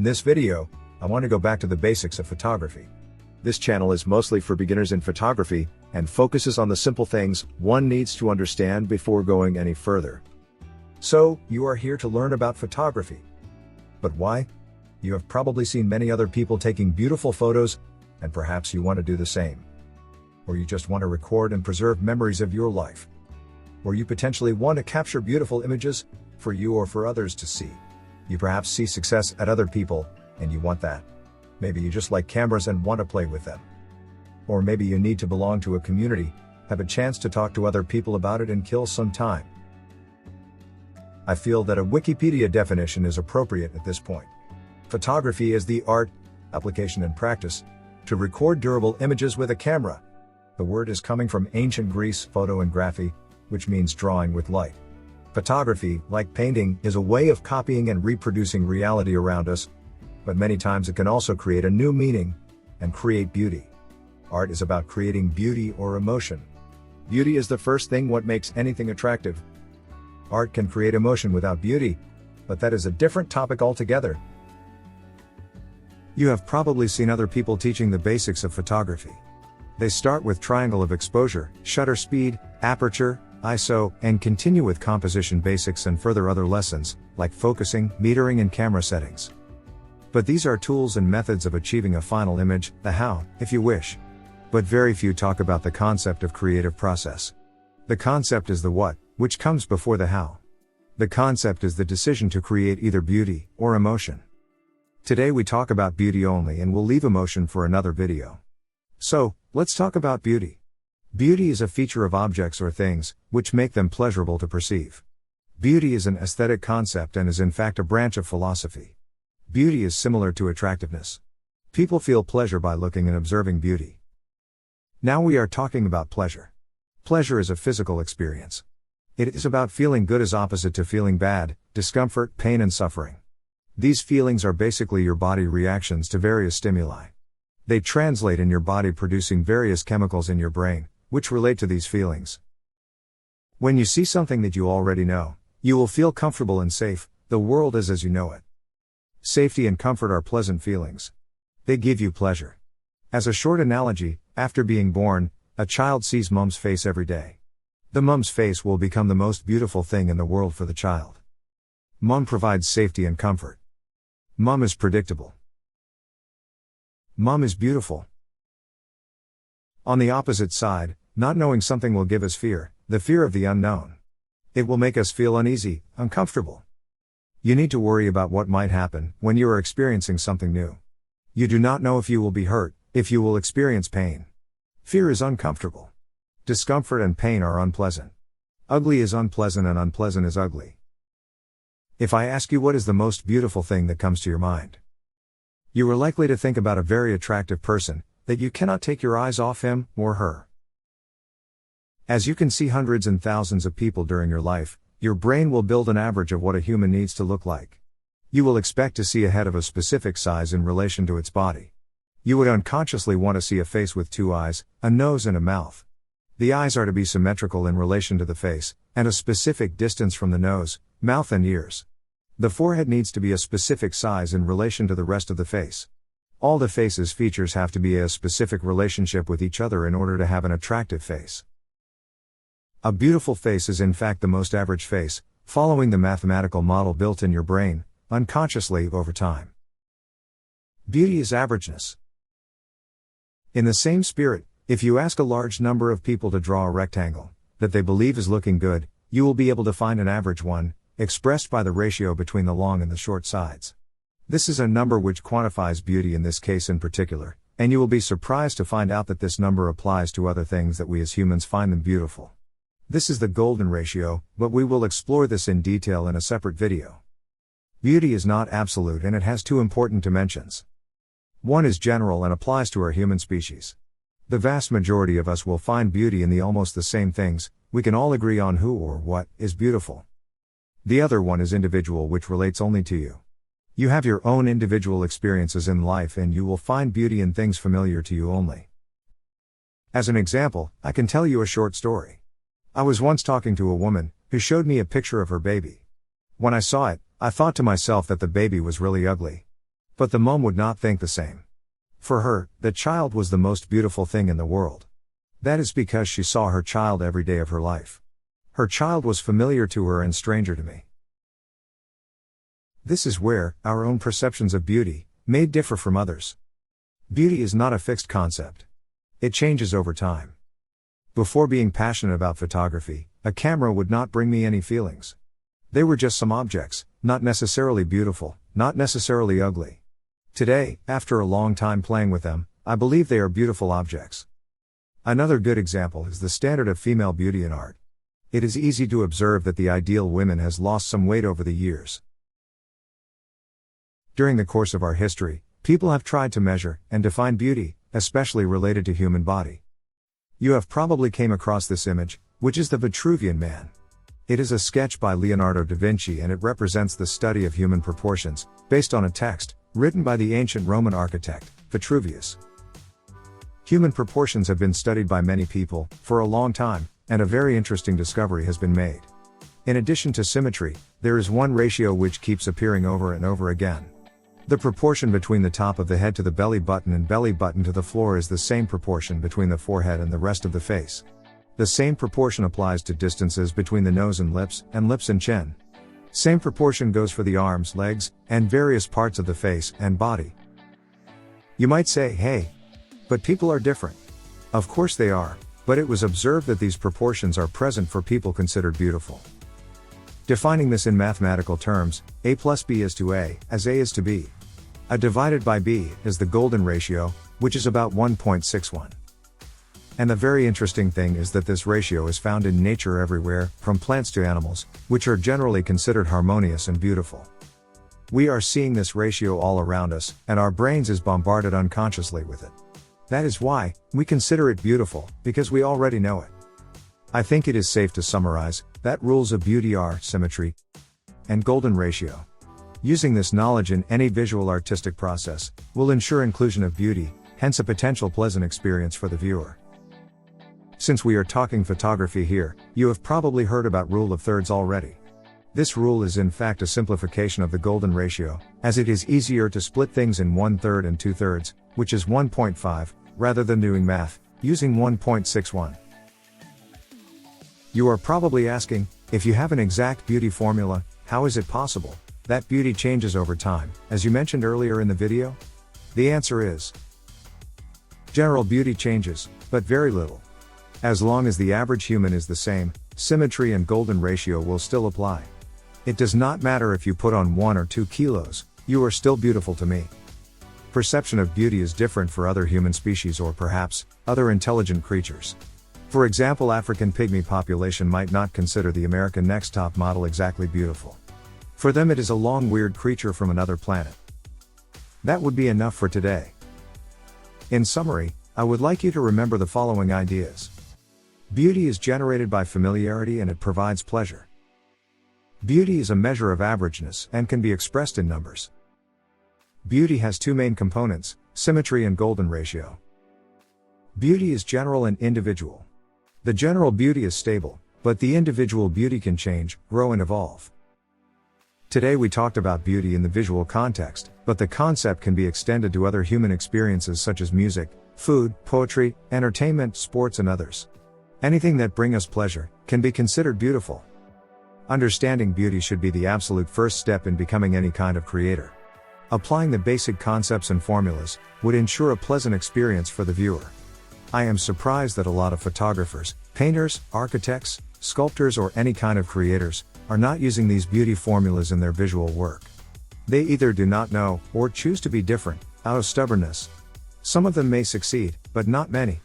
In this video, I want to go back to the basics of photography. This channel is mostly for beginners in photography and focuses on the simple things one needs to understand before going any further. So, you are here to learn about photography. But why? You have probably seen many other people taking beautiful photos, and perhaps you want to do the same. Or you just want to record and preserve memories of your life. Or you potentially want to capture beautiful images for you or for others to see. You perhaps see success at other people, and you want that. Maybe you just like cameras and want to play with them. Or maybe you need to belong to a community, have a chance to talk to other people about it and kill some time. I feel that a Wikipedia definition is appropriate at this point. Photography is the art, application and practice, to record durable images with a camera. The word is coming from ancient Greece, photo and graphy, which means drawing with light. Photography, like painting, is a way of copying and reproducing reality around us, but many times it can also create a new meaning and create beauty. Art is about creating beauty or emotion. Beauty is the first thing what makes anything attractive. Art can create emotion without beauty, but that is a different topic altogether. You have probably seen other people teaching the basics of photography. They start with triangle of exposure, shutter speed, aperture, ISO, and continue with composition basics and further other lessons, like focusing, metering and camera settings. But these are tools and methods of achieving a final image, the how, if you wish. But very few talk about the concept of creative process. The concept is the what, which comes before the how. The concept is the decision to create either beauty or emotion. Today we talk about beauty only and we'll leave emotion for another video. So, let's talk about beauty. Beauty is a feature of objects or things, which make them pleasurable to perceive. Beauty is an aesthetic concept and is in fact a branch of philosophy. Beauty is similar to attractiveness. People feel pleasure by looking and observing beauty. Now we are talking about pleasure. Pleasure is a physical experience. It is about feeling good as opposite to feeling bad, discomfort, pain and suffering. These feelings are basically your body reactions to various stimuli. They translate in your body producing various chemicals in your brain, which relate to these feelings. When you see something that you already know, you will feel comfortable and safe. The world is as you know it. Safety and comfort are pleasant feelings. They give you pleasure. As a short analogy, after being born, a child sees mom's face every day. The mom's face will become the most beautiful thing in the world for the child. Mom provides safety and comfort. Mom is predictable. Mom is beautiful. On the opposite side, not knowing something will give us fear, the fear of the unknown. It will make us feel uneasy, uncomfortable. You need to worry about what might happen when you are experiencing something new. You do not know if you will be hurt, if you will experience pain. Fear is uncomfortable. Discomfort and pain are unpleasant. Ugly is unpleasant and unpleasant is ugly. If I ask you what is the most beautiful thing that comes to your mind, you are likely to think about a very attractive person, that you cannot take your eyes off him or her. As you can see hundreds and thousands of people during your life, your brain will build an average of what a human needs to look like. You will expect to see a head of a specific size in relation to its body. You would unconsciously want to see a face with two eyes, a nose and a mouth. The eyes are to be symmetrical in relation to the face, and a specific distance from the nose, mouth and ears. The forehead needs to be a specific size in relation to the rest of the face. All the face's features have to be a specific relationship with each other in order to have an attractive face. A beautiful face is in fact the most average face, following the mathematical model built in your brain, unconsciously, over time. Beauty is averageness. In the same spirit, if you ask a large number of people to draw a rectangle that they believe is looking good, you will be able to find an average one, expressed by the ratio between the long and the short sides. This is a number which quantifies beauty in this case in particular, and you will be surprised to find out that this number applies to other things that we as humans find them beautiful. This is the golden ratio, but we will explore this in detail in a separate video. Beauty is not absolute and it has two important dimensions. One is general and applies to our human species. The vast majority of us will find beauty in the almost the same things, we can all agree on who or what is beautiful. The other one is individual, which relates only to you. You have your own individual experiences in life and you will find beauty in things familiar to you only. As an example, I can tell you a short story. I was once talking to a woman, who showed me a picture of her baby. When I saw it, I thought to myself that the baby was really ugly. But the mom would not think the same. For her, the child was the most beautiful thing in the world. That is because she saw her child every day of her life. Her child was familiar to her and stranger to me. This is where our own perceptions of beauty may differ from others. Beauty is not a fixed concept. It changes over time. Before being passionate about photography, a camera would not bring me any feelings. They were just some objects, not necessarily beautiful, not necessarily ugly. Today, after a long time playing with them, I believe they are beautiful objects. Another good example is the standard of female beauty in art. It is easy to observe that the ideal woman has lost some weight over the years. During the course of our history, people have tried to measure and define beauty, especially related to human body. You have probably came across this image, which is the Vitruvian Man. It is a sketch by Leonardo da Vinci and it represents the study of human proportions, based on a text, written by the ancient Roman architect, Vitruvius. Human proportions have been studied by many people, for a long time, and a very interesting discovery has been made. In addition to symmetry, there is one ratio which keeps appearing over and over again. The proportion between the top of the head to the belly button and belly button to the floor is the same proportion between the forehead and the rest of the face. The same proportion applies to distances between the nose and lips and chin. Same proportion goes for the arms, legs, and various parts of the face and body. You might say, hey, but people are different. Of course they are, but it was observed that these proportions are present for people considered beautiful. Defining this in mathematical terms, A plus B is to A, as A is to B. A divided by B is the golden ratio, which is about 1.61. And the very interesting thing is that this ratio is found in nature everywhere, from plants to animals, which are generally considered harmonious and beautiful. We are seeing this ratio all around us, and our brains is bombarded unconsciously with it. That is why we consider it beautiful, because we already know it. I think it is safe to summarize that rules of beauty are symmetry and golden ratio. Using this knowledge in any visual artistic process will ensure inclusion of beauty, hence a potential pleasant experience for the viewer. Since we are talking photography here, you have probably heard about rule of thirds already. This rule is in fact a simplification of the golden ratio, as it is easier to split things in 1/3 and 2/3, which is 1.5, rather than doing math, using 1.61. You are probably asking, if you have an exact beauty formula, how is it possible that beauty changes over time, as you mentioned earlier in the video? The answer is, general beauty changes, but very little. As long as the average human is the same, symmetry and golden ratio will still apply. It does not matter if you put on 1 or 2 kilos, you are still beautiful to me. Perception of beauty is different for other human species or perhaps, other intelligent creatures. For example, African pygmy population might not consider the American Next Top Model exactly beautiful. For them it is a long weird creature from another planet. That would be enough for today. In summary, I would like you to remember the following ideas. Beauty is generated by familiarity and it provides pleasure. Beauty is a measure of averageness and can be expressed in numbers. Beauty has two main components, symmetry and golden ratio. Beauty is general and individual. The general beauty is stable, but the individual beauty can change, grow and evolve. Today we talked about beauty in the visual context, but the concept can be extended to other human experiences such as music, food, poetry, entertainment, sports and others. Anything that brings us pleasure can be considered beautiful. Understanding beauty should be the absolute first step in becoming any kind of creator. Applying the basic concepts and formulas would ensure a pleasant experience for the viewer. I am surprised that a lot of photographers, painters, architects, sculptors or any kind of creators are not using these beauty formulas in their visual work. They either do not know or choose to be different, out of stubbornness. Some of them may succeed, but not many.